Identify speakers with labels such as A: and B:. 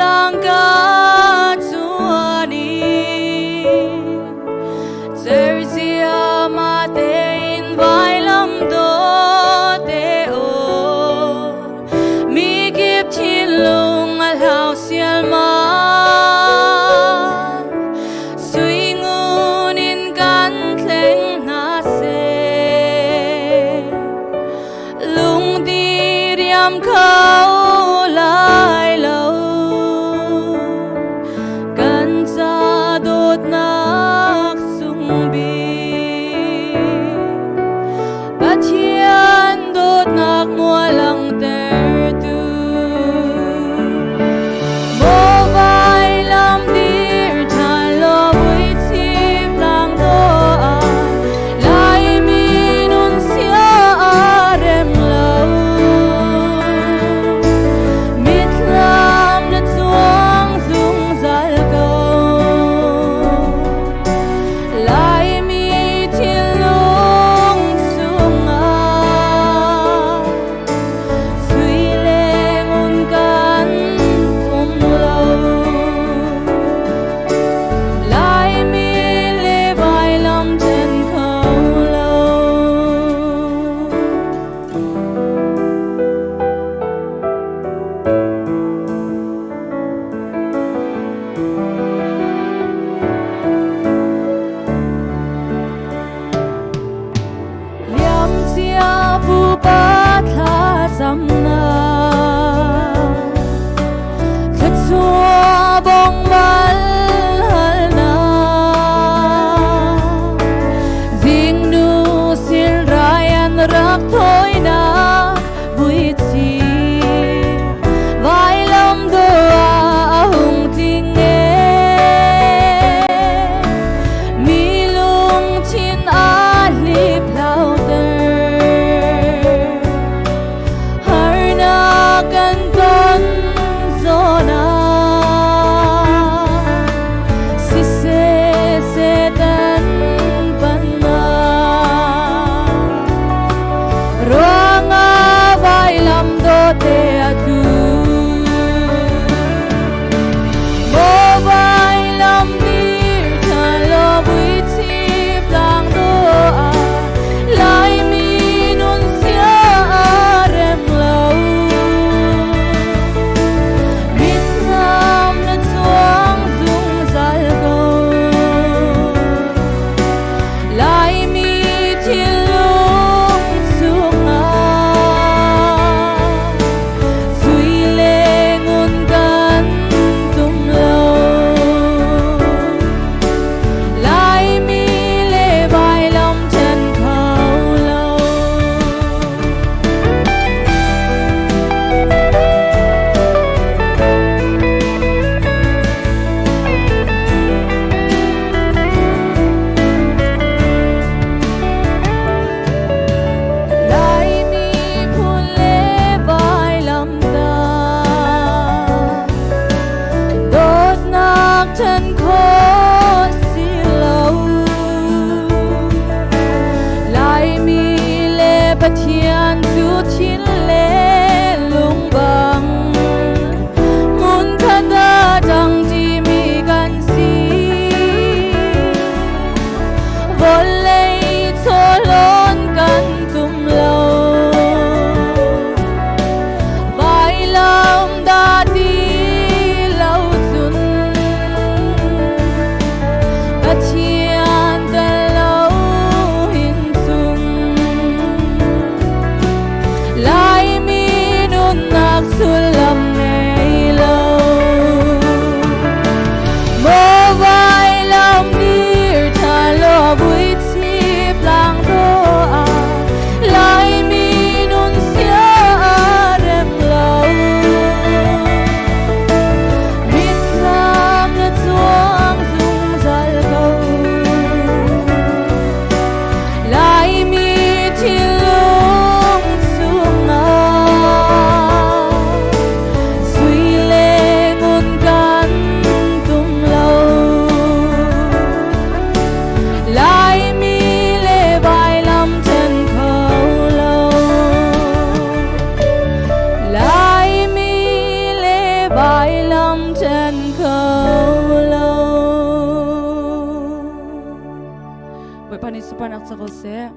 A: lang ka tuani Tersia mate in vailam do te o mi kip chin lung al hao sial ma Suingun in kan thleng na se Lung di riam khao lai lâu Kan sa dot nak sung bi Pathian dot nak mua lang ter tu Mo vai lam dir than lo vui chip lang do a Lai mi nun sia a rem lâu Mit lam na chuang dung zal go Lai mi thil lung sung a Sui leng un kan kum lâu Lai mi le vai lam chen khâu lâu Liam chia pu pa tha cham na Khat chua bong mal hal na Ding nu sil rayan rak thoi na vui chi Vai lam do a hung ting e Mi lung chin a lip lau ter Har na kan kon zona Si se tan pan na Ruanga vai lam do te a tu Mo vai lam dir tha lo vui chip lang do a Lai mi nun sia a rem lâu Mit nam na chuang dung zal go Lai mi thil lung sung a Sui leng un kan tum lâu Lai mi le vai lam chen khâu lâu Lai mi phun le vai lam ta Đốt nak chân khó si lâu Lai mi le pathian chu thin le lung bang Mun khada jang ji mi kan si Vol lei cho lon kan tum lâu Vai lam da đi lâu chun Pathian da lâu hin chung bài lòng trên khâu lâu với pani supanak sa kose